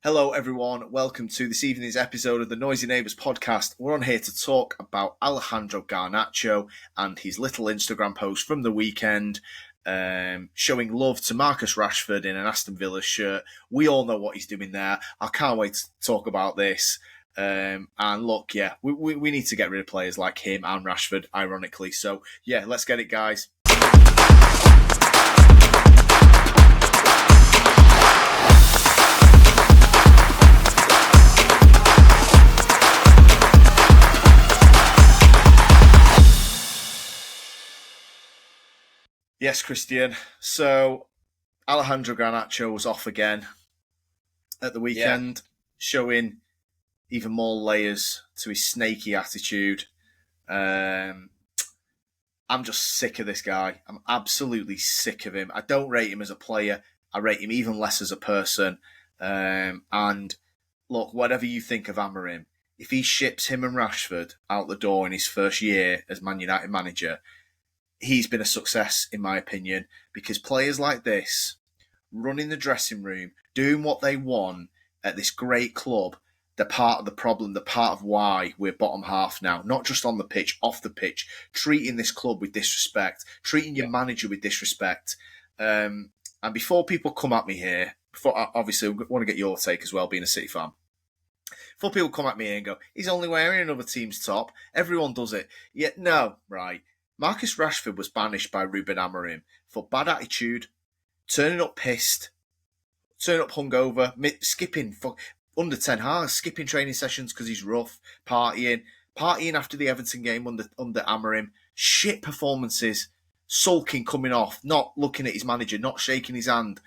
Hello everyone, welcome to this evening's episode of the Noisy Neighbours podcast. We're on here to talk about Alejandro Garnacho and his little Instagram post from the weekend, showing love to Marcus Rashford in an Aston Villa shirt. We all know what he's doing there. I can't wait to talk about this. And look, we need to get rid of players like him and Rashford, ironically. So yeah, let's get it, guys. Yes, Christian. So Alejandro Garnacho was off again at the weekend, showing even more layers to his snaky attitude. I'm just sick of this guy. I'm absolutely sick of him. I don't rate him as a player. I rate him even less as a person. And look, whatever you think of Amorim, if he ships him and Rashford out the door in his first year as Man United manager, he's been a success, in my opinion, because players like this, running the dressing room, doing what they want at this great club, they're part of the problem, they're part of why we're bottom half now. Not just on the pitch, off the pitch, treating this club with disrespect, treating your manager with disrespect. And before people come at me here, obviously I want to get your take as well, being a City fan. Before people come at me here and go, he's only wearing another team's top, everyone does it. Yet no, right. Marcus Rashford was banished by Ruben Amorim for bad attitude, turning up pissed, turning up hungover, skipping under 10 hours, skipping training sessions because he's rough, partying after the Everton game under Amorim, shit performances, sulking coming off, not looking at his manager, not shaking his hand.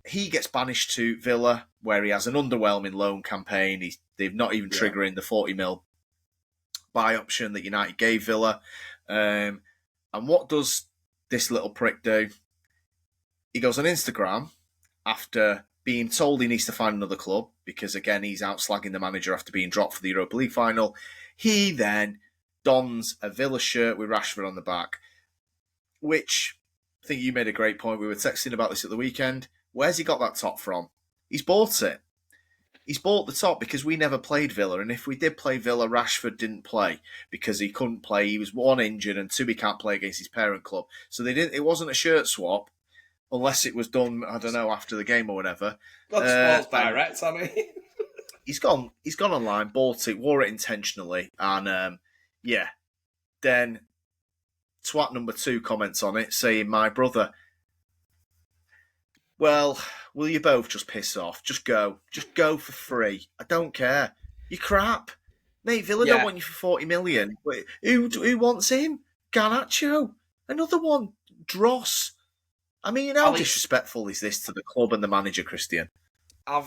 He gets banished to Villa, where he has an underwhelming loan campaign. They've not even triggering the 40 mil buy option that United gave Villa. And what does this little prick do? He goes on Instagram after being told he needs to find another club because, again, he's out slagging the manager after being dropped for the Europa League final. He then dons a Villa shirt with Rashford on the back, which I think you made a great point. We were texting about this at the weekend. Where's he got that top from? He's bought it. He's bought the top because we never played Villa, and if we did play Villa, Rashford didn't play because he couldn't play. He was one, injured, and two, he can't play against his parent club. So they didn't. It wasn't a shirt swap, unless it was done, I don't know, after the game or whatever. That's direct. I mean, he's gone online, bought it, wore it intentionally, and then twat number 2 comments on it saying, "My brother." Well, will you both just piss off? Just go for free. I don't care. You're crap. Mate, Villa don't want you for 40 million. Wait, who wants him? Garnacho. Another one. Dross. I mean, how disrespectful is this to the club and the manager, Christian? I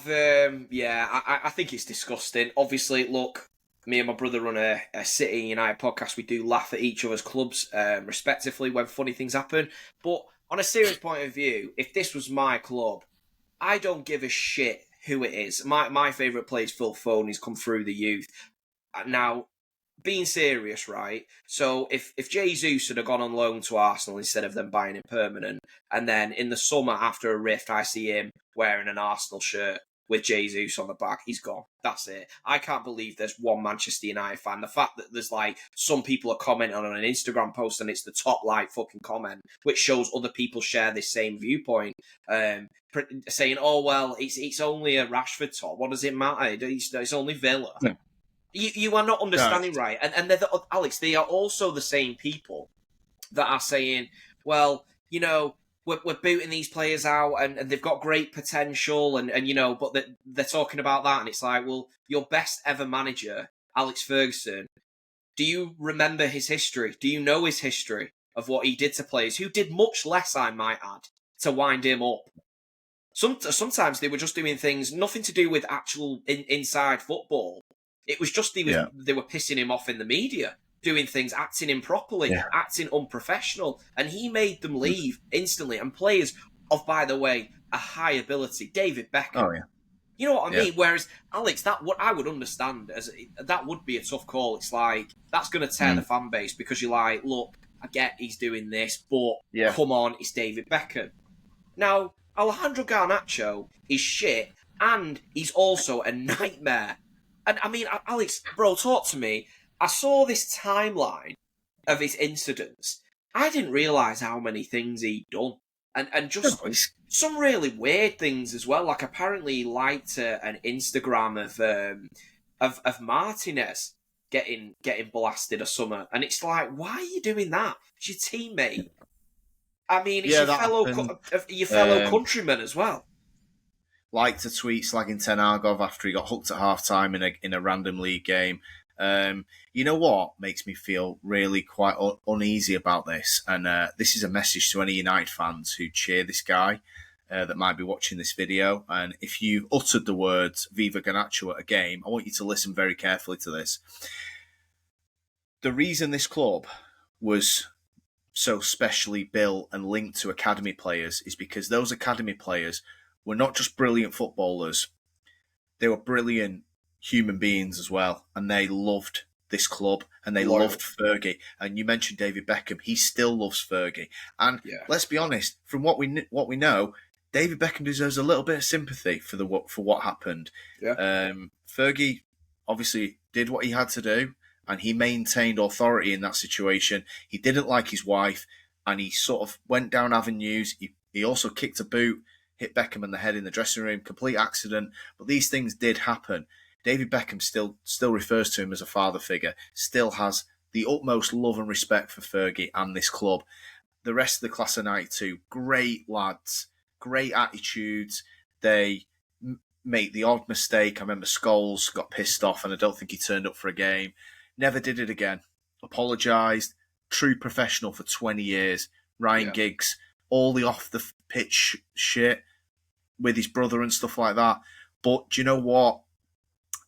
think it's disgusting. Obviously, look, me and my brother run a City United podcast. We do laugh at each other's clubs, respectively, when funny things happen. But on a serious point of view, if this was my club, I don't give a shit who it is. My favourite player is Phil Foden. He's come through the youth. Now, being serious, right? So if Jesus had gone on loan to Arsenal instead of them buying him permanent, and then in the summer after a rift, I see him wearing an Arsenal shirt with Jesus on the back, he's gone. That's it. I can't believe there's one Manchester United fan. The fact that there's some people are commenting on an Instagram post and it's the top fucking comment, which shows other people share this same viewpoint, saying, "Oh well, it's only a Rashford top. What does it matter? It's only Villa." Yeah. You are not understanding right, and they're Alex. They are also the same people that are saying, "Well, you know, we're booting these players out and they've got great potential and but they're talking about that, and it's like, well, your best ever manager, Alex Ferguson, do you remember his history? Do you know his history of what he did to players who did much less, I might add, to wind him up? Sometimes they were just doing things, nothing to do with actual inside football. It was just they were pissing him off in the media, doing things, acting improperly, acting unprofessional, and he made them leave instantly. And players of, by the way, a high ability, David Beckham. You know what I mean? Whereas Alex, that what I would understand as that would be a tough call. It's like that's going to tear the fan base because you're like, look, I get he's doing this, but come on, it's David Beckham. Now, Alejandro Garnacho is shit and he's also a nightmare. And I mean, Alex, bro, talk to me. I saw this timeline of his incidents. I didn't realise how many things he'd done. And No, just some really weird things as well. Like apparently he liked an Instagram of Martinez getting blasted or something. And it's like, why are you doing that? It's your teammate. I mean, it's yeah, that happened. your fellow countryman as well. Liked a tweet slagging Ten Argov after he got hooked at half time in a random league game. You know what makes me feel really quite uneasy about this? And this is a message to any United fans who cheer this guy that might be watching this video. And if you've uttered the words Viva Garnacho at a game, I want you to listen very carefully to this. The reason this club was so specially built and linked to academy players is because those academy players were not just brilliant footballers, they were brilliant human beings as well. And they loved this club and they loved Fergie. And you mentioned David Beckham. He still loves Fergie. And let's be honest, from what we know, David Beckham deserves a little bit of sympathy for what happened. Yeah. Fergie obviously did what he had to do and he maintained authority in that situation. He didn't like his wife and he sort of went down avenues. He also kicked a boot, hit Beckham in the head in the dressing room, complete accident. But these things did happen. David Beckham still refers to him as a father figure, still has the utmost love and respect for Fergie and this club. The rest of the class of 92, great lads, great attitudes. They make the odd mistake. I remember Scholes got pissed off and I don't think he turned up for a game. Never did it again. Apologised. True professional for 20 years. Ryan Giggs, all the off the pitch shit with his brother and stuff like that. But do you know what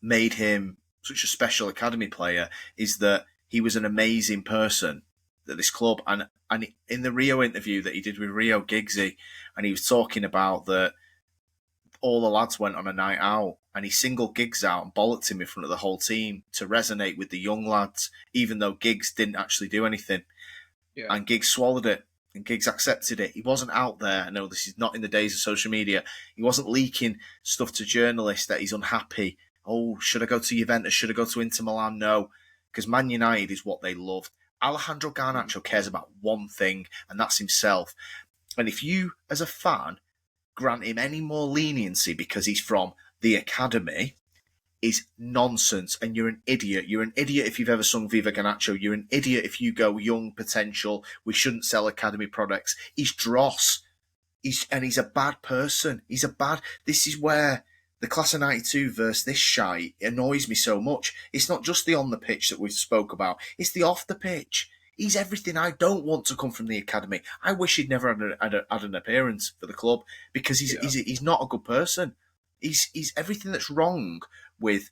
made him such a special academy player is that he was an amazing person at this club. And in the Rio interview that he did with Rio Giggsy, and he was talking about that all the lads went on a night out and he singled Giggs out and bollocked him in front of the whole team to resonate with the young lads, even though Giggs didn't actually do anything. Yeah. And Giggs swallowed it. And Giggs accepted it. He wasn't out there. I know this is not in the days of social media. He wasn't leaking stuff to journalists that he's unhappy. Oh, should I go to Juventus? Should I go to Inter Milan? No, because Man United is what they loved. Alejandro Garnacho cares about one thing, and that's himself. And if you, as a fan, grant him any more leniency because he's from the academy, is nonsense, and you're an idiot. You're an idiot if you've ever sung Viva Garnacho. You're an idiot if you go young potential. We shouldn't sell academy products. He's dross. He's a bad person. This is where the class of 92 versus this shite annoys me so much. It's not just the on the pitch that we spoke about. It's the off the pitch. He's everything I don't want to come from the academy. I wish he'd never had an appearance for the club because he's not a good person. He's everything that's wrong with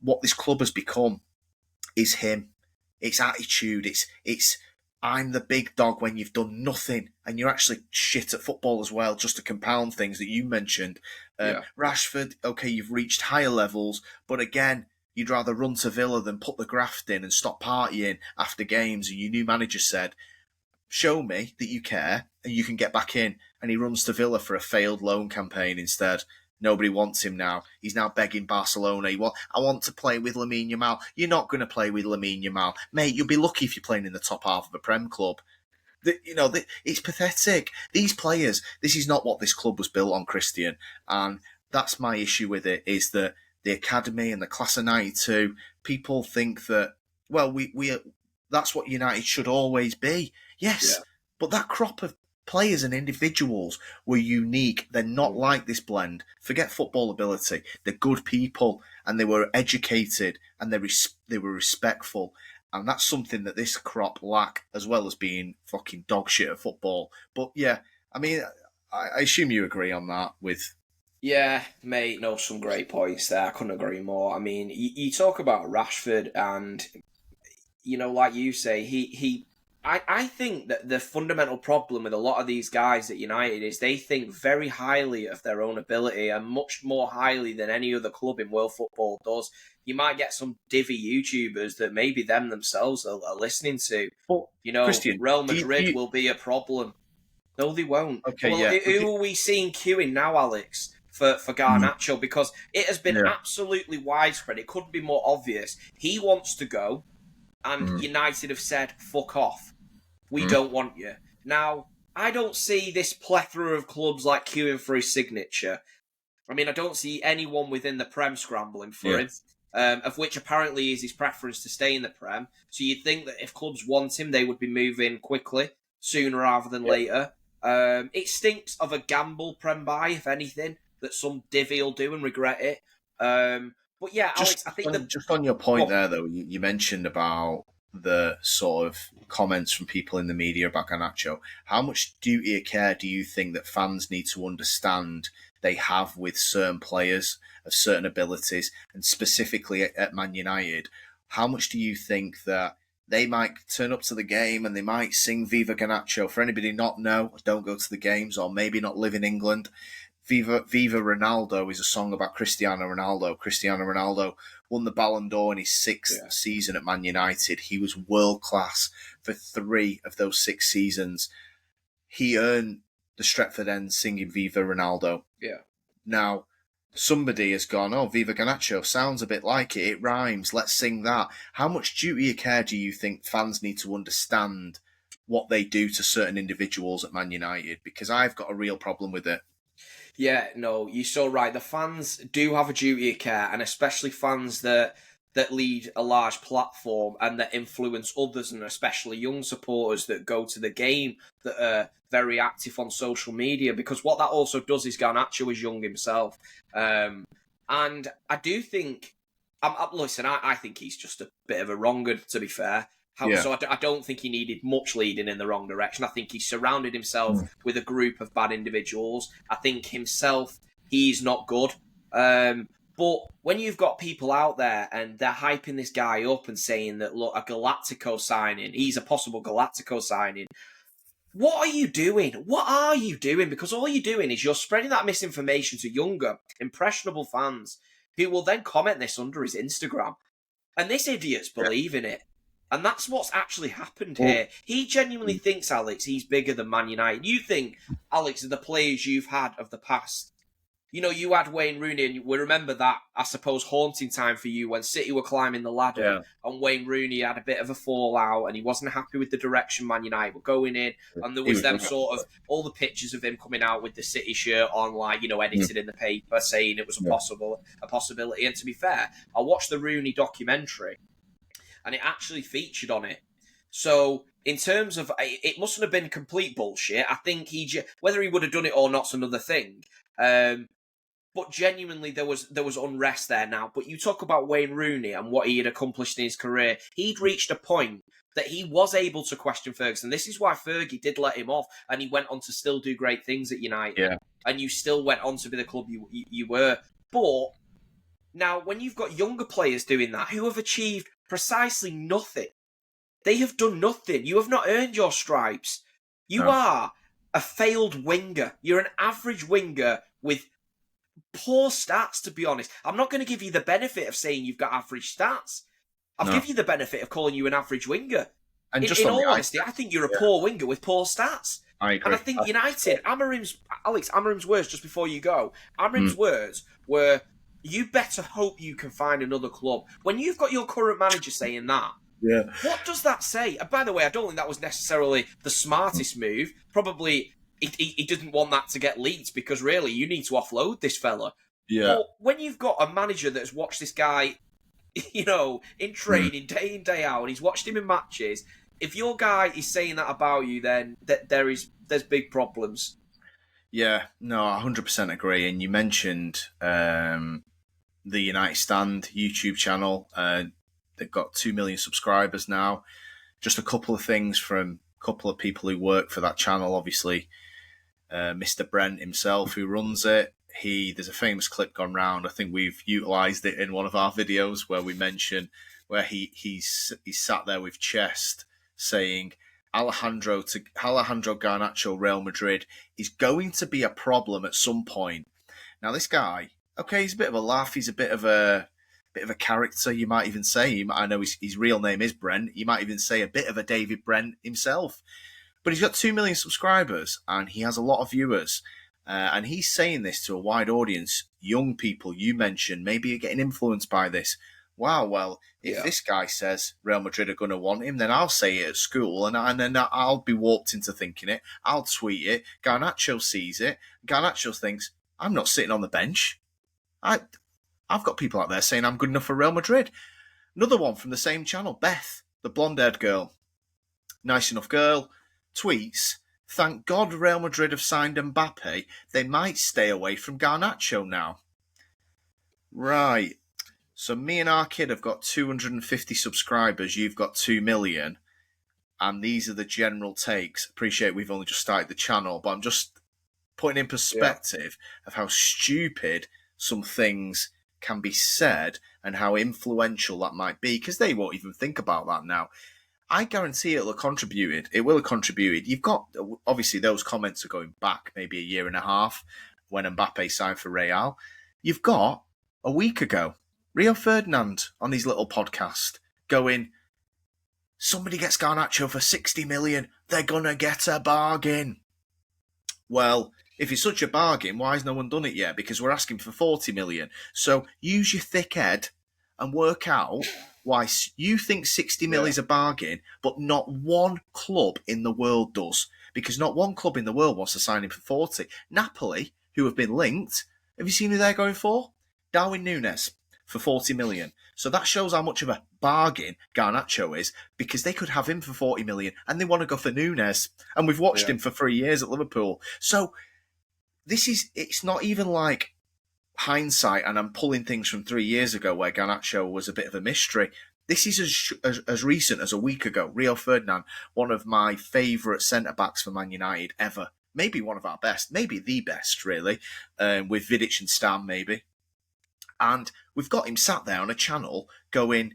what this club has become is him. It's attitude. It's I'm the big dog when you've done nothing and you're actually shit at football as well, just to compound things that you mentioned. Rashford, okay, you've reached higher levels, but again, you'd rather run to Villa than put the graft in and stop partying after games. And your new manager said, show me that you care and you can get back in. And he runs to Villa for a failed loan campaign instead. Nobody wants him now. He's now begging Barcelona. I want to play with Lamine Yamal. You're not going to play with Lamine Yamal. Mate, you'll be lucky if you're playing in the top half of a Prem club. It's pathetic. These players, this is not what this club was built on, Christian. And that's my issue with it, is that the academy and the class of 92, people think that, well, we that's what United should always be. Yes, but that crop of players and individuals were unique. They're not like this blend. Forget football ability. They're good people and they were educated and they were respectful. And that's something that this crop lack, as well as being fucking dog shit at football. But yeah, I mean, I assume you agree on that with... Yeah, mate, no, some great points there. I couldn't agree more. I mean, you talk about Rashford and, like you say, I think that the fundamental problem with a lot of these guys at United is they think very highly of their own ability and much more highly than any other club in world football does. You might get some divvy YouTubers that maybe them themselves are listening to. But, Christian, Real Madrid will be a problem. No, they won't. Okay, who are we seeing queuing now, Alex, for Garnacho, because it has been absolutely widespread. It couldn't be more obvious. He wants to go, and United have said, fuck off. We don't want you. Now, I don't see this plethora of clubs like queuing for his signature. I mean, I don't see anyone within the Prem scrambling for him, of which apparently is his preference to stay in the Prem. So you'd think that if clubs want him, they would be moving quickly, sooner rather than later. It stinks of a gamble Prem buy, if anything, that some divvy will do and regret it. But yeah, Alex, I think just on your point there, though, you mentioned about the sort of comments from people in the media about Garnacho. How much duty of care do you think that fans need to understand they have with certain players of certain abilities, and specifically at Man United? How much do you think that they might turn up to the game and they might sing Viva Garnacho? For anybody not know, don't go to the games, or maybe not live in England, Viva Ronaldo is a song about Cristiano Ronaldo. Cristiano Ronaldo won the Ballon d'Or in his sixth season at Man United. He was world class for 3 of those 6 seasons. He earned the Stretford End singing Viva Ronaldo. Yeah. Now, somebody has gone, oh, Viva Garnacho sounds a bit like it. It rhymes. Let's sing that. How much duty of care do you think fans need to understand what they do to certain individuals at Man United? Because I've got a real problem with it. Yeah, no, you're so right. The fans do have a duty of care, and especially fans that lead a large platform and that influence others, and especially young supporters that go to the game, that are very active on social media, because what that also does is Garnacho is young himself. And I do think, listen, I think he's just a bit of a wronger, to be fair. So I don't think he needed much leading in the wrong direction. I think he surrounded himself with a group of bad individuals. I think himself, he's not good. But when you've got people out there and they're hyping this guy up and saying that, look, a Galactico signing, he's a possible Galactico signing, what are you doing? What are you doing? Because all you're doing is you're spreading that misinformation to younger, impressionable fans who will then comment this under his Instagram. And this idiot's believing it. And that's what's actually happened here. He genuinely thinks, Alex, he's bigger than Man United. You think, Alex, of the players you've had of the past. You know, you had Wayne Rooney, and we remember that, I suppose, haunting time for you when City were climbing the ladder, and Wayne Rooney had a bit of a fallout, and he wasn't happy with the direction Man United were going in, and there was them sort of, all the pictures of him coming out with the City shirt on, like, you know, edited in the paper, saying it was a possibility. And to be fair, I watched the Rooney documentary, and it actually featured on it. So, in terms of, it mustn't have been complete bullshit. I think whether he would have done it or not's another thing. But genuinely, there was unrest there now. But you talk about Wayne Rooney and what he had accomplished in his career. He'd reached a point that he was able to question Ferguson. This is why Fergie did let him off, and he went on to still do great things at United. Yeah. And you still went on to be the club you were. But now, when you've got younger players doing that, who have achieved precisely nothing, they have done nothing. You have not earned your stripes. You are a failed winger. You're an average winger with poor stats, to be honest. I'm not going to give you the benefit of saying you've got average stats. I'll give you the benefit of calling you an average winger. And in all honesty, I think you're a poor winger with poor stats. I agree. And I think United, Amarim's words just before you go, Amarim's words were, you better hope you can find another club. When you've got your current manager saying that, what does that say? And by the way, I don't think that was necessarily the smartest move. Probably he didn't want that to get leaked, because really, you need to offload this fella. Yeah. But when you've got a manager that's watched this guy, you know, in training, day in, day out, and he's watched him in matches, if your guy is saying that about you, then there's big problems. Yeah, no, 100% agree. And you mentioned the United Stand YouTube channel. They've got 2 million subscribers now. Just a couple of things from a couple of people who work for that channel. Obviously, Mr. Brent himself, who runs it. There's a famous clip gone round. I think we've utilised it in one of our videos where we mention where he's sat there with chest saying Alejandro Garnacho, Real Madrid is going to be a problem at some point. Now, this guy, okay, he's a bit of a laugh. He's a bit of a character, you might even say. I know his real name is Brent. You might even say a bit of a David Brent himself. But he's got 2 million subscribers and he has a lot of viewers. And he's saying this to a wide audience, young people you mentioned, maybe you're getting influenced by this. Wow, well, if this guy says Real Madrid are going to want him, then I'll say it at school, and then I'll be warped into thinking it. I'll tweet it. Garnacho sees it. Garnacho thinks, I'm not sitting on the bench. I've got people out there saying I'm good enough for Real Madrid. Another one from the same channel, Beth, the blonde-haired girl. Nice enough girl, tweets, thank God Real Madrid have signed Mbappe. They might stay away from Garnacho now. Right. So me and our kid have got 250 subscribers. You've got 2 million. And these are the general takes. Appreciate we've only just started the channel, but I'm just putting in perspective of how stupid some things can be said and how influential that might be, because they won't even think about that now. I guarantee it'll have contributed. It will have contributed. You've got, obviously, those comments are going back maybe a year and a half when Mbappe signed for Real. You've got, a week ago, Rio Ferdinand on his little podcast going, somebody gets Garnacho for 60 million, they're going to get a bargain. Well, if it's such a bargain, why has no one done it yet? Because we're asking for 40 million. So use your thick head and work out why you think 60 mil is a bargain, but not one club in the world does. Because not one club in the world wants to sign him for 40. Napoli, who have been linked, have you seen who they're going for? Darwin Núñez for 40 million. So that shows how much of a bargain Garnacho is, because they could have him for 40 million and they want to go for Núñez. And we've watched him for 3 years at Liverpool. So it's not even like hindsight and I'm pulling things from 3 years ago where Garnacho was a bit of a mystery. This is as recent as a week ago. Rio Ferdinand, one of my favourite centre-backs for Man United ever. Maybe one of our best. Maybe the best, really. With Vidic and Stam, maybe. And we've got him sat there on a channel going,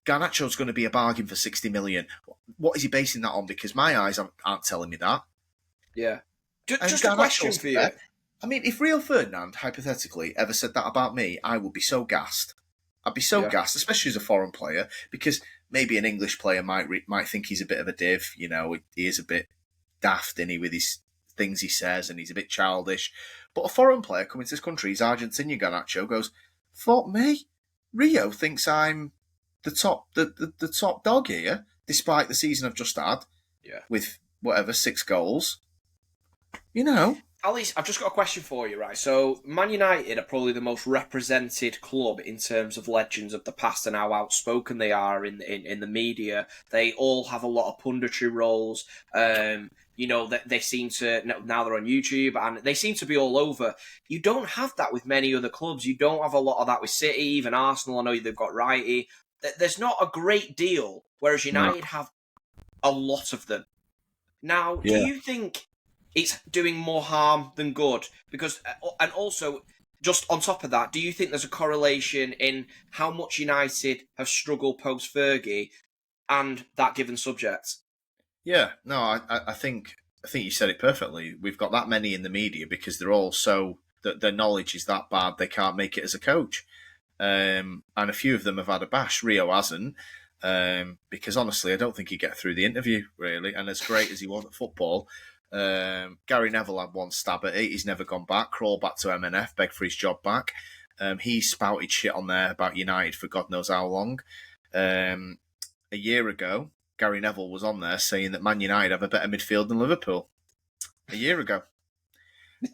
Garnacho's going to be a bargain for 60 million. What is he basing that on? Because my eyes aren't telling me that. Yeah. Just a question for you. I mean, if Rio Ferdinand, hypothetically, ever said that about me, I would be so gassed. I'd be so gassed, especially as a foreign player, because maybe an English player might think he's a bit of a div. You know, he is a bit daft, isn't he, with his things he says, and he's a bit childish. But a foreign player coming to this country, he's Argentinian Garnacho, goes, fuck me, Rio thinks I'm the top dog here, despite the season I've just had, with whatever 6 goals. You know. Alice, I've just got a question for you, right? So, Man United are probably the most represented club in terms of legends of the past and how outspoken they are in the media. They all have a lot of punditry roles. You know, that they seem to, now they're on YouTube, and they seem to be all over. You don't have that with many other clubs. You don't have a lot of that with City, even Arsenal. I know they've got Righty. There's not a great deal, whereas United have a lot of them. Now, do you think it's doing more harm than good? Because, and also, just on top of that, do you think there's a correlation in how much United have struggled post-Fergie and that given subject? Yeah, no, I think you said it perfectly. We've got that many in the media because they're all so that their knowledge is that bad they can't make it as a coach. And a few of them have had a bash. Rio hasn't, because honestly, I don't think he'd get through the interview really. And as great as he was at football, Gary Neville had one stab at it. He's never gone back. Crawled back to MNF, begged for his job back. He spouted shit on there about United for God knows how long. A year ago, Gary Neville was on there saying that Man United have a better midfield than Liverpool. A year ago.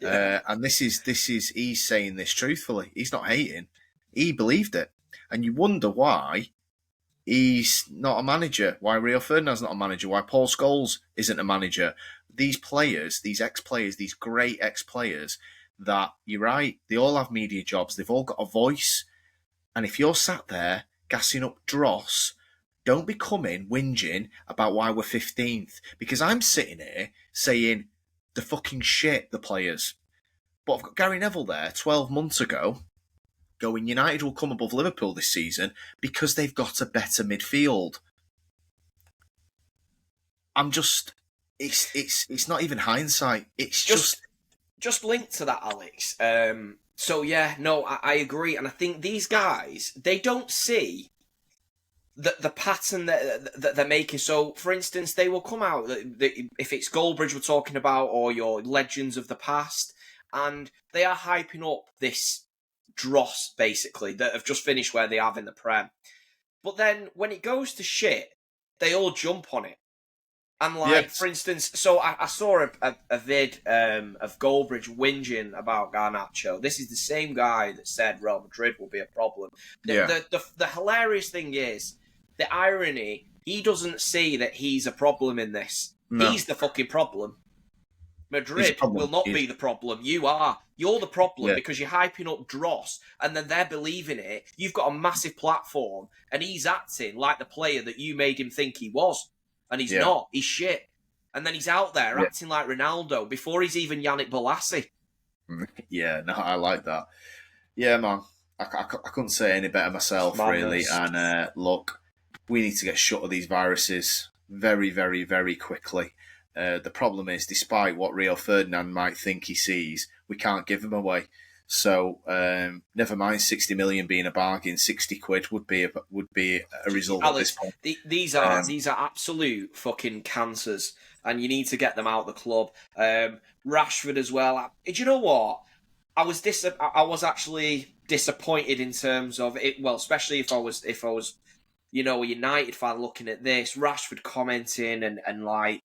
And this is he's saying this truthfully. He's not hating. He believed it. And you wonder why he's not a manager, why Rio Ferdinand's not a manager, why Paul Scholes isn't a manager. These players, these ex-players, these great ex-players that, you're right, they all have media jobs. They've all got a voice. And if you're sat there gassing up dross, don't be coming whinging about why we're 15th. Because I'm sitting here saying the fucking shit, the players. But I've got Gary Neville there 12 months ago going, United will come above Liverpool this season because they've got a better midfield. I'm just... It's not even hindsight. It's just linked to that, Alex. So yeah, no, I agree. And I think these guys, they don't see the pattern that they're making. So, for instance, they will come out, if it's Goldbridge we're talking about, or your legends of the past, And they are hyping up this dross, basically, that have just finished where they have in the Prem. But then when it goes to shit, they all jump on it. And for instance, so I saw a vid of Goldbridge whinging about Garnacho. This is the same guy that said Real Madrid will be a problem. The hilarious thing is, the irony, he doesn't see that he's a problem in this. No. He's the fucking problem. Madrid will not be the problem. You are. You're the problem because you're hyping up dross and then they're believing it. You've got a massive platform and he's acting like the player that you made him think he was. And he's not. He's shit. And then he's out there acting like Ronaldo before he's even Yannick Bolasie. Yeah, no, I like that. Yeah, man. I couldn't say any better myself, really. And look, we need to get shut of these viruses very, very, very quickly. The problem is, despite what Rio Ferdinand might think he sees, we can't give him away. So never mind 60 million being a bargain, 60 quid would be a result at this point. These are absolute fucking cancers, and you need to get them out of the club. Rashford as well. Do you know what? I was actually disappointed in terms of it. Well, especially if I was a United fan looking at this, Rashford commenting and like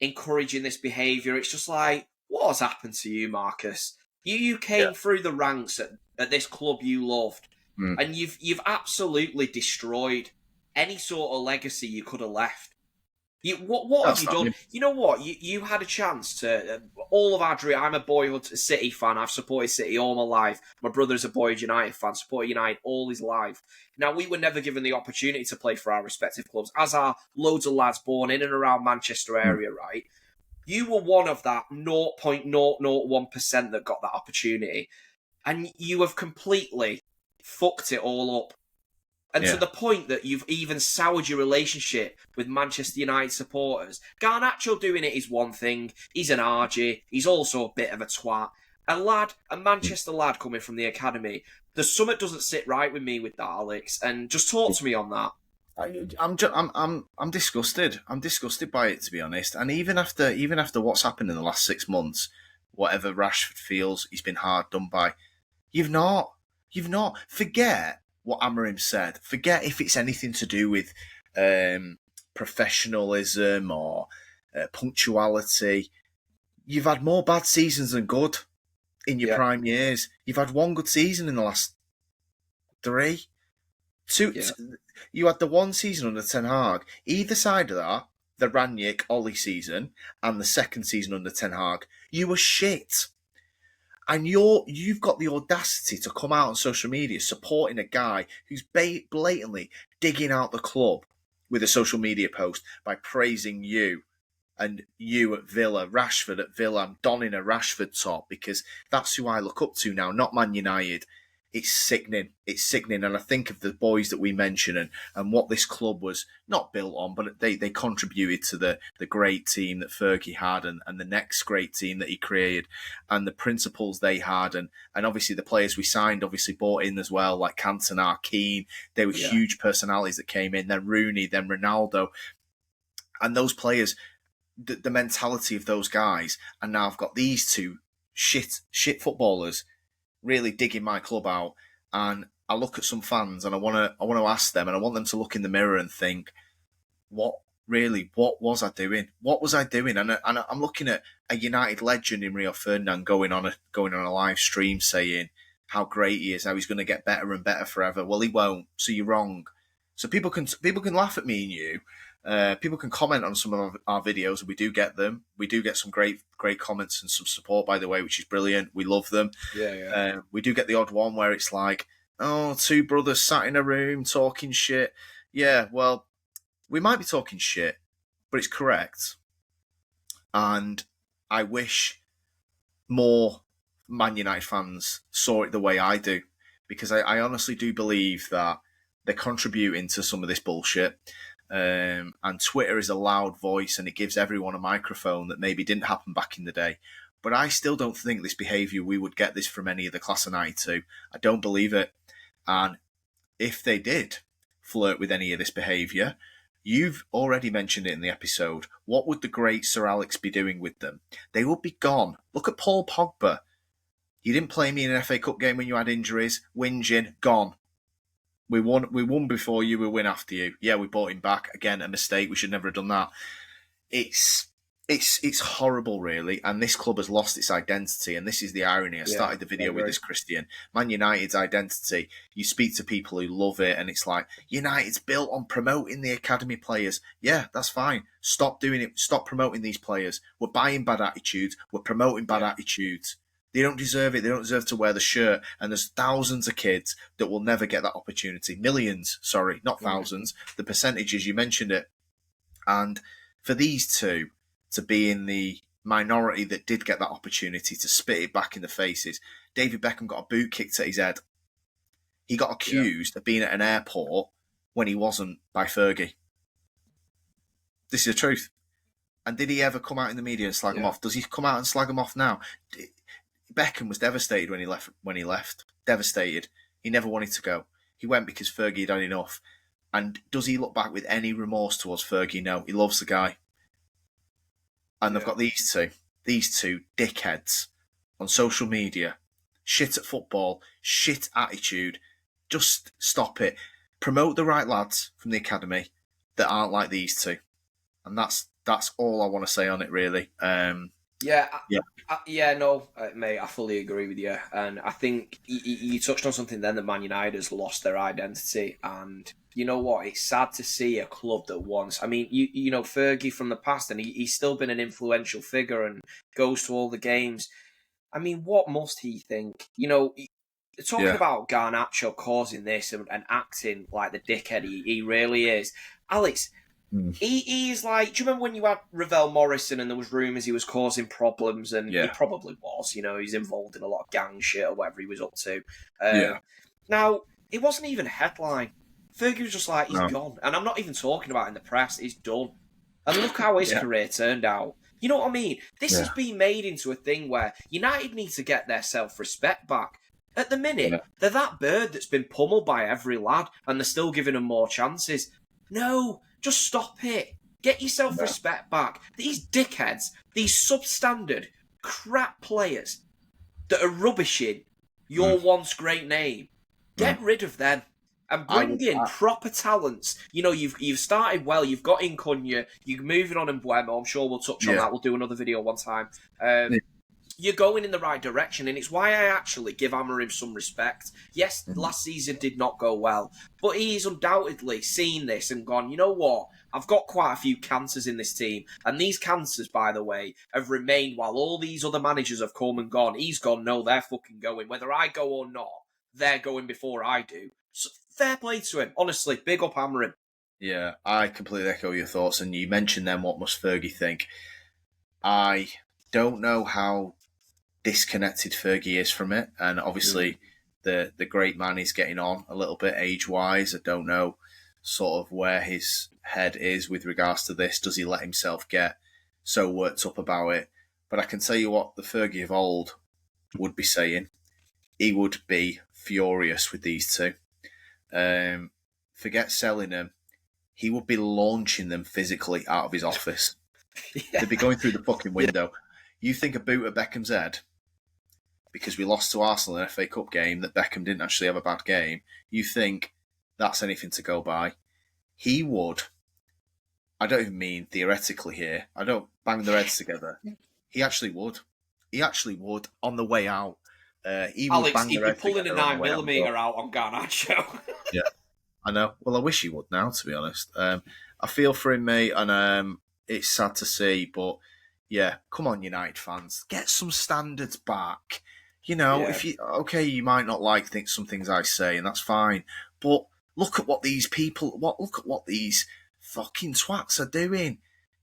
encouraging this behaviour. It's just like, what has happened to you, Marcus? You came through the ranks at this club you loved, and you've absolutely destroyed any sort of legacy you could have left. What have you done? You know what? You had a chance to. All of our dream. I'm a boyhood City fan. I've supported City all my life. My brother's a boyhood United fan. Supported United all his life. Now, we were never given the opportunity to play for our respective clubs, as are loads of lads born in and around Manchester area, right? You were one of that 0.001% that got that opportunity. And you have completely fucked it all up. And to the point that you've even soured your relationship with Manchester United supporters. Garnacho doing it is one thing. He's an RG. He's also a bit of a twat. A Manchester lad coming from the academy. The summit doesn't sit right with me with that, Alex. And just talk to me on that. I'm disgusted. I'm disgusted by it, to be honest. And even after what's happened in the last 6 months, whatever Rashford feels, he's been hard done by. You've not. Forget what Amorim said. Forget if it's anything to do with professionalism or punctuality. You've had more bad seasons than good in your prime years. You've had one good season in the last 3. You had the one season under Ten Hag. Either side of that, the Ranić Ollie season and the second season under Ten Hag, you were shit. And you've got the audacity to come out on social media supporting a guy who's blatantly digging out the club with a social media post by praising you and you at Villa, Rashford at Villa. I'm donning a Rashford top because that's who I look up to now, not Man United. It's sickening. It's sickening. And I think of the boys that we mentioned and what this club was not built on, but they contributed to the great team that Fergie had and the next great team that he created and the principles they had. And obviously the players we signed obviously bought in as well, like Cantona, Keane. They were huge personalities that came in. Then Rooney, then Ronaldo. And those players, the mentality of those guys. And now I've got these two shit footballers really digging my club out, and I look at some fans and I want to ask them, and I want them to look in the mirror and think, what was I doing? What was I doing? And I'm looking at a United legend in Rio Ferdinand going on a live stream saying how great he is, how he's going to get better and better forever. Well, he won't. So you're wrong. So people can laugh at me and you. People can comment on some of our videos, and we do get them. We do get some great comments and some support, by the way, which is brilliant. We love them. We do get the odd one where it's like, oh, 2 brothers sat in a room talking shit. Yeah, well, we might be talking shit, but it's correct. And I wish more Man United fans saw it the way I do, because I honestly do believe that they're contributing to some of this bullshit. And Twitter is a loud voice and it gives everyone a microphone that maybe didn't happen back in the day. But I still don't think this behaviour, we would get this from any of the class of 92. I don't believe it. And if they did flirt with any of this behaviour, you've already mentioned it in the episode. What would the great Sir Alex be doing with them? They would be gone. Look at Paul Pogba. You didn't play me in an FA Cup game when you had injuries. Whinging, gone. We won before you, we win after you. Yeah, we bought him back. Again, a mistake. We should never have done that. It's horrible, really, and this club has lost its identity, and this is the irony. I started the video with this, Christian. Man United's identity, you speak to people who love it, and it's like, United's built on promoting the academy players. Yeah, that's fine. Stop doing it. Stop promoting these players. We're buying bad attitudes. We're promoting bad attitudes. They don't deserve it. They don't deserve to wear the shirt. And there's thousands of kids that will never get that opportunity. Millions, sorry, not thousands. The percentages, you mentioned it. And for these two to be in the minority that did get that opportunity to spit it back in the faces, David Beckham got a boot kicked at his head. He got accused of being at an airport when he wasn't by Fergie. This is the truth. And did he ever come out in the media and slag him off? Does he come out and slag him off now? Beckham was devastated when he left. Devastated. He never wanted to go. He went because Fergie had had enough. And does he look back with any remorse towards Fergie? No. He loves the guy. And they've got these two dickheads on social media, shit at football, shit attitude. Just stop it. Promote the right lads from the academy that aren't like these two. And that's all I want to say on it, really. Mate, I fully agree with you. And I think you touched on something then, that Man United has lost their identity. And you know what? It's sad to see a club that once... I mean, you know, Fergie from the past, and he's still been an influential figure and goes to all the games. I mean, what must he think? You know, talking about Garnacho causing this and acting like the dickhead he really is. Alex... He's like, do you remember when you had Ravel Morrison and there was rumours he was causing problems, and he probably was, you know, he's involved in a lot of gang shit or whatever he was up to. Now, it wasn't even a headline. Fergie was just like, he's gone. And I'm not even talking about in the press, he's done. And look how his career turned out. You know what I mean? This has been made into a thing where United need to get their self-respect back. At the minute, they're that bird that's been pummeled by every lad and they're still giving them more chances. No, just stop it. Get your self-respect back. These dickheads, these substandard, crap players that are rubbishing your once great name, get rid of them and bring in proper talents. You know, you've started well. You've got in Cunha. You're moving on in Buemo. I'm sure we'll touch on that. We'll do another video one time. You're going in the right direction, and it's why I actually give Amorim some respect. Yes, last season did not go well, but he's undoubtedly seen this and gone, you know what? I've got quite a few cancers in this team, and these cancers, by the way, have remained while all these other managers have come and gone. He's gone, no, they're fucking going. Whether I go or not, they're going before I do. So, fair play to him. Honestly, big up Amorim. Yeah, I completely echo your thoughts, and you mentioned then what must Fergie think. I don't know how disconnected Fergie is from it, and obviously the great man is getting on a little bit age-wise. I don't know sort of where his head is with regards to this. Does he let himself get so worked up about it? But I can tell you what the Fergie of old would be saying. He would be furious with these two. Forget selling them. He would be launching them physically out of his office. They'd be going through the fucking window. You think a boot at Beckham's head, because we lost to Arsenal in an FA Cup game, that Beckham didn't actually have a bad game, you think that's anything to go by? He would. I don't even mean theoretically here. I don't bang their heads together. He actually would. He actually would on the way out. He would Alex, bang he'd their be head pulling a together on the way 9mm out on Garnacho. Yeah, I know. Well, I wish he would now, to be honest. I feel for him, mate, and it's sad to see, but yeah, come on, United fans, get some standards back. You know, if you might not like some things I say, and that's fine, but look at what these fucking twats are doing.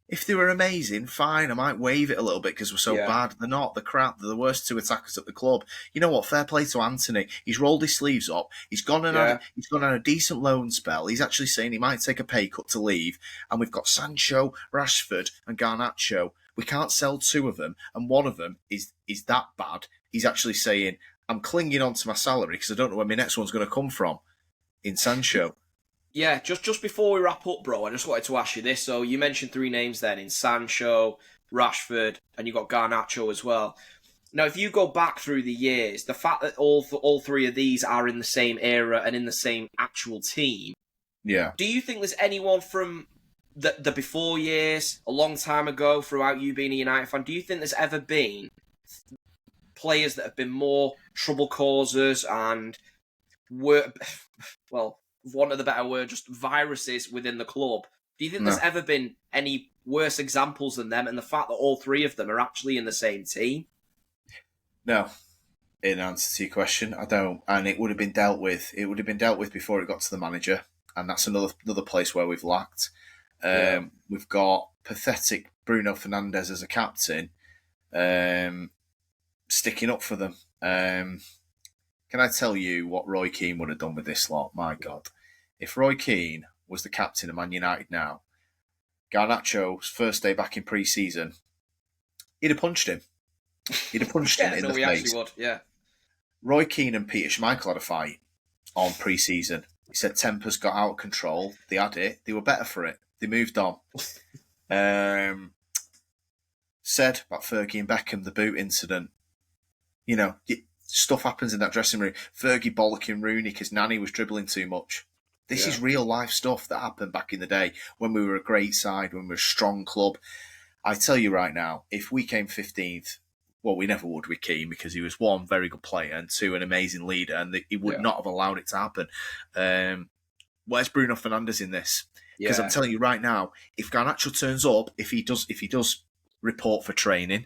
If they were amazing, fine, I might wave it a little bit because we're so bad. They're not. They're crap. They're the worst two attackers at the club. You know what? Fair play to Anthony. He's rolled his sleeves up. He's gone on a decent loan spell. He's actually saying he might take a pay cut to leave. And we've got Sancho, Rashford, and Garnacho. We can't sell two of them, and one of them is that bad. He's actually saying, I'm clinging on to my salary because I don't know where my next one's going to come from in Sancho. Yeah, just before we wrap up, bro, I just wanted to ask you this. So you mentioned three names then in Sancho, Rashford, and you got Garnacho as well. Now, if you go back through the years, the fact that all three of these are in the same era and in the same actual team, do you think there's anyone from the before years, a long time ago, throughout you being a United fan, do you think there's ever been players that have been more trouble causers and well, want of the better word, just viruses within the club? Do you think there's ever been any worse examples than them, and the fact that all three of them are actually in the same team? No. In answer to your question, I don't. And it would have been dealt with. It would have been dealt with before it got to the manager. And that's another place where we've lacked. We've got pathetic Bruno Fernandes as a captain, sticking up for them. Can I tell you what Roy Keane would have done with this lot? My God. If Roy Keane was the captain of Man United now, Garnacho's first day back in pre-season, he'd have punched him. He'd have punched him in the face. Actually would, yeah. Roy Keane and Peter Schmeichel had a fight on pre-season. He said tempers got out of control. They had it. They were better for it. They moved on. Said about Fergie and Beckham, the boot incident. You know, stuff happens in that dressing room. Fergie bollocking Rooney because Nani was dribbling too much. This is real life stuff that happened back in the day when we were a great side, when we were a strong club. I tell you right now, if we came 15th, well, we never would with Keane because he was one, very good player, and two, an amazing leader, and he would not have allowed it to happen. Where's Bruno Fernandes in this? Because I'm telling you right now, if Garnacho turns up, if he does report for training,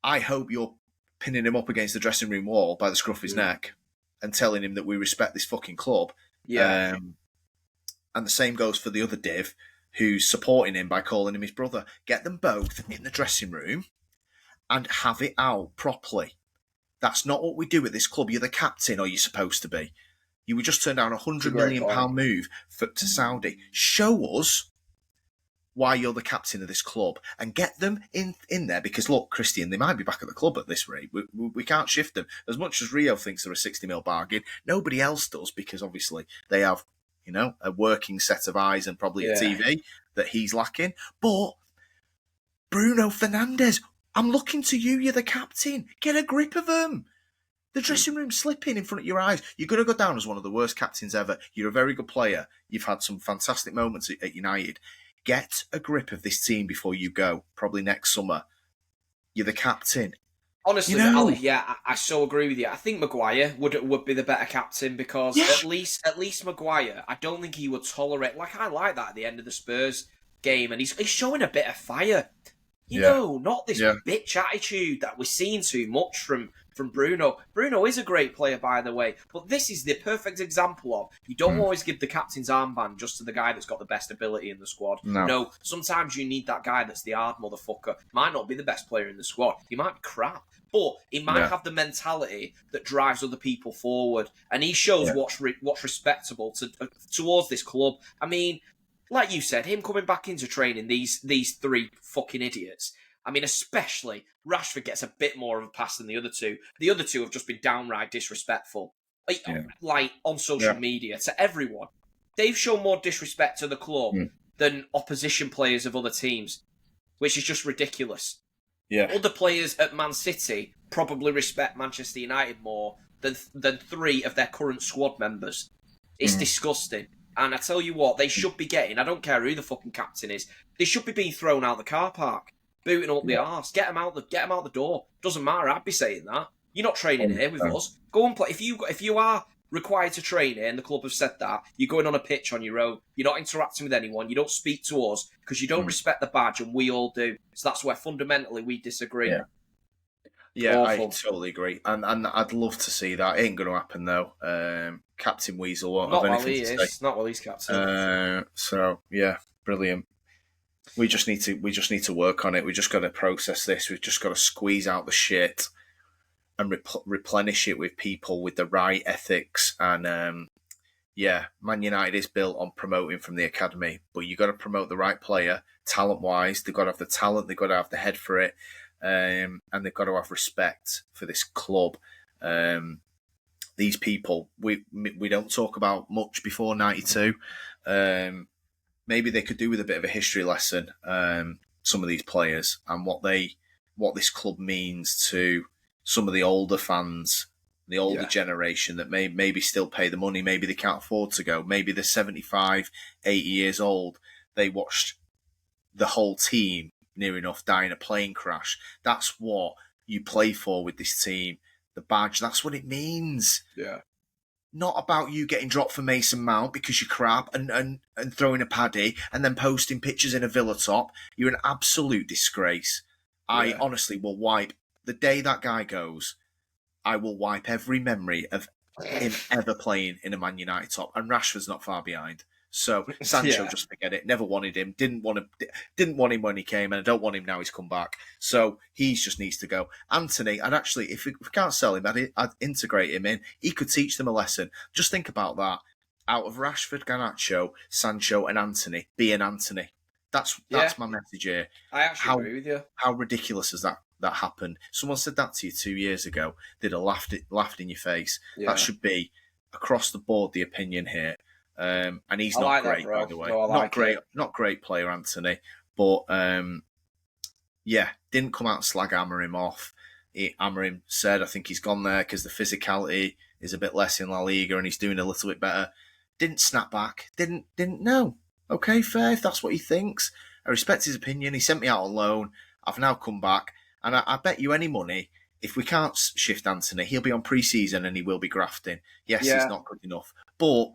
I hope you're pinning him up against the dressing room wall by the scruff of his neck and telling him that we respect this fucking club. Yeah. And the same goes for the other div who's supporting him by calling him his brother. Get them both in the dressing room and have it out properly. That's not what we do at this club. You're the captain, or you're supposed to be. You would just turn down £100 million move to Saudi. Show us why you're the captain of this club and get them in there. Because, look, Christian, they might be back at the club at this rate. We can't shift them. As much as Rio thinks they're a 60 mil bargain, nobody else does because, obviously, they have, a working set of eyes and probably a TV that he's lacking. But Bruno Fernandes, I'm looking to you. You're the captain. Get a grip of them. The dressing room's slipping in front of your eyes. You're going to go down as one of the worst captains ever. You're a very good player. You've had some fantastic moments at United. Get a grip of this team before you go, probably next summer. You're the captain. Honestly, I so agree with you. I think Maguire would be the better captain because at least Maguire, I don't think he would tolerate... I like that at the end of the Spurs game, and he's showing a bit of fire. Not this bitch attitude that we're seeing too much from Bruno. Bruno is a great player, by the way, but this is the perfect example of you don't always give the captain's armband just to the guy that's got the best ability in the squad. No, sometimes you need that guy that's the hard motherfucker. Might not be the best player in the squad. He might be crap, but he might have the mentality that drives other people forward, and he shows what's respectable towards this club. I mean, like you said, him coming back into training, these three fucking idiots. I mean, especially Rashford gets a bit more of a pass than the other two. The other two have just been downright disrespectful. Like on social media, to everyone. They've shown more disrespect to the club than opposition players of other teams, which is just ridiculous. Yeah. Other players at Man City probably respect Manchester United more than three of their current squad members. It's disgusting. And I tell you what, they should be getting, I don't care who the fucking captain is, they should be being thrown out the car park, booting up the arse. Get them out the door. Doesn't matter, I'd be saying that. You're not training here with us. Go and play. If you are required to train here, and the club have said that, you're going on a pitch on your own. You're not interacting with anyone. You don't speak to us because you don't respect the badge, and we all do. So that's where fundamentally we disagree. Yeah, I totally agree. And I'd love to see that. It ain't going to happen, though. Captain Weasel won't have anything to say. Not while he's captain. So, yeah, brilliant. We just need to work on it. We just got to process this. We've just got to squeeze out the shit and replenish it with people with the right ethics. And, Man United is built on promoting from the academy, but you got to promote the right player, talent-wise. They've got to have the talent. They've got to have the head for it. And they've got to have respect for this club. These people, we don't talk about much before 92. Maybe they could do with a bit of a history lesson, some of these players, and what they what this club means to some of the older fans, the older generation that maybe still pay the money, maybe they can't afford to go, maybe they're 75, 80 years old. They watched the whole team near enough die in a plane crash. That's what you play for with this team. The badge, that's what it means. Yeah. Not about you getting dropped for Mason Mount because you're crap and throwing a paddy and then posting pictures in a Villa top. You're an absolute disgrace. I honestly will wipe, the day that guy goes, I will wipe every memory of him ever playing in a Man United top. And Rashford's not far behind. So Sancho, just forget it. Never wanted him. Didn't want him when he came, and I don't want him now. He's come back, so he just needs to go. Anthony, and actually, if we can't sell him, I'd integrate him in. He could teach them a lesson. Just think about that. Out of Rashford, Garnacho, Sancho, and Anthony, be an Anthony. That's my message here. I actually agree with you. How ridiculous is that happened? Someone said that to you 2 years ago. They'd have laughed in your face. Yeah. That should be across the board the opinion here. And he's not great, by the way. No, not great player, Anthony. But didn't come out and slag Amorim off. Amorim said, I think he's gone there because the physicality is a bit less in La Liga and he's doing a little bit better. Didn't snap back. Didn't know. Okay, fair, if that's what he thinks. I respect his opinion. He sent me out on loan. I've now come back. And I bet you any money, if we can't shift Anthony, he'll be on pre-season and he will be grafting. Yes, he's not good enough. But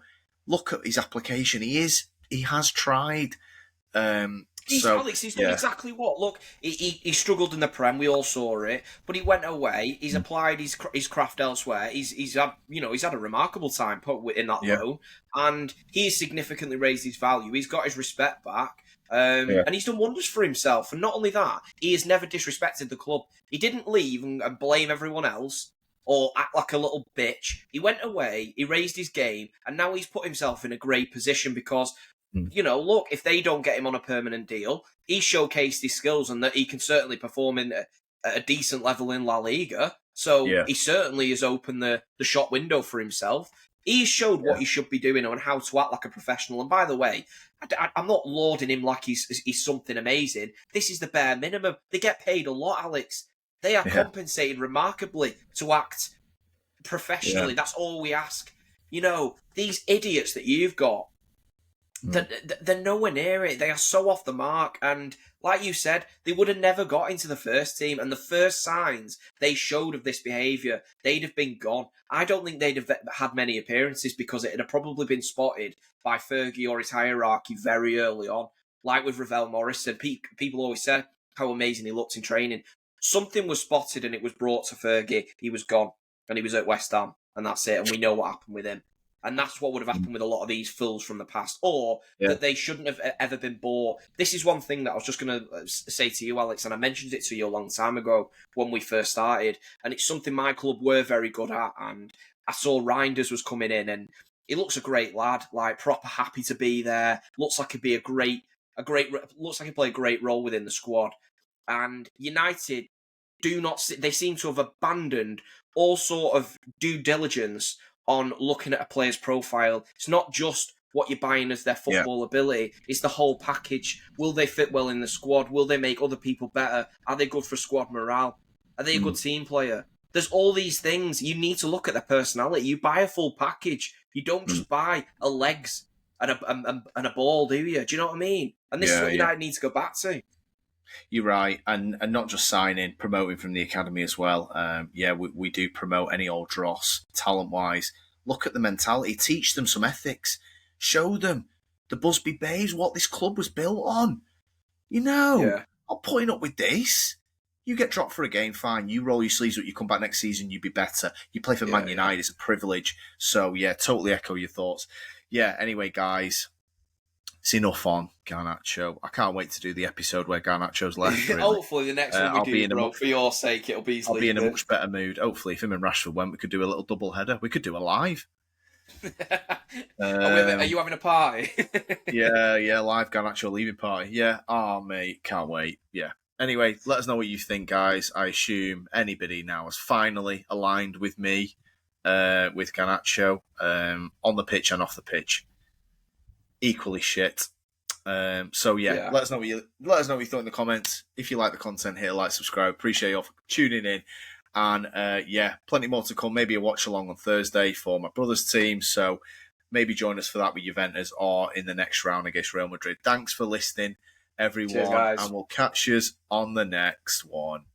look at his application. He has tried. Alex, he's done exactly what? Look, he struggled in the Prem. We all saw it, but he went away. He's applied his craft elsewhere. He's had a remarkable time in that loan, and he's significantly raised his value. He's got his respect back, and he's done wonders for himself. And not only that, he has never disrespected the club. He didn't leave and blame everyone else or act like a little bitch. He went away, he raised his game, and now he's put himself in a great position because, look, if they don't get him on a permanent deal, he showcased his skills and that he can certainly perform at a decent level in La Liga. So he certainly has opened the shop window for himself. He showed what he should be doing and how to act like a professional. And by the way, I'm not lauding him like he's something amazing. This is the bare minimum. They get paid a lot, Alex. They are compensated remarkably to act professionally. That's all we ask. These idiots that you've got, they're nowhere near it. They are so off the mark. And like you said, they would have never got into the first team. And the first signs they showed of this behaviour, they'd have been gone. I don't think they'd have had many appearances because it had probably been spotted by Fergie or his hierarchy very early on. Like with Ravel Morrison, people always said how amazing he looked in training. Something was spotted and it was brought to Fergie. He was gone and he was at West Ham and that's it. And we know what happened with him. And that's what would have happened with a lot of these fools from the past, or that they shouldn't have ever been bought. This is one thing that I was just going to say to you, Alex, and I mentioned it to you a long time ago when we first started. And it's something my club were very good at. And I saw Reinders was coming in and he looks a great lad, like proper happy to be there. Looks like he'd be looks like he'd play a great role within the squad. And United they seem to have abandoned all sort of due diligence on looking at a player's profile. It's not just what you're buying as their football ability, it's the whole package. Will they fit well in the squad? Will they make other people better? Are they good for squad morale? Are they a good team player? There's all these things. You need to look at their personality. You buy a full package. You don't just buy a legs and a ball, do you? Do you know what I mean? And this is what United need to go back to. You're right, and not just signing, promoting from the academy as well. We do promote any old dross, talent-wise. Look at the mentality, teach them some ethics, show them the Busby Babes what this club was built on. Not putting up with this. You get dropped for a game, fine. You roll your sleeves up, you come back next season, you be better. You play for Man United, it's a privilege. So, totally echo your thoughts. Anyway, guys, it's enough on Garnacho. I can't wait to do the episode where Garnacho's left. Really. Hopefully the next one we do, for your sake, it'll be... I'll be in a much better mood. Hopefully, if him and Rashford went, we could do a little double header. We could do a live. Are you having a party? Live Garnacho leaving party. Yeah. Oh, mate, can't wait. Yeah. Anyway, let us know what you think, guys. I assume anybody now has finally aligned with me, with Garnacho, on the pitch and off the pitch. Equally shit. Let us know what you thought in the comments. If you like the content here, like, subscribe. Appreciate you all for tuning in. And plenty more to come. Maybe a watch along on Thursday for my brother's team. So maybe join us for that with Juventus or in the next round against Real Madrid. Thanks for listening, everyone. Cheers, guys. And we'll catch you on the next one.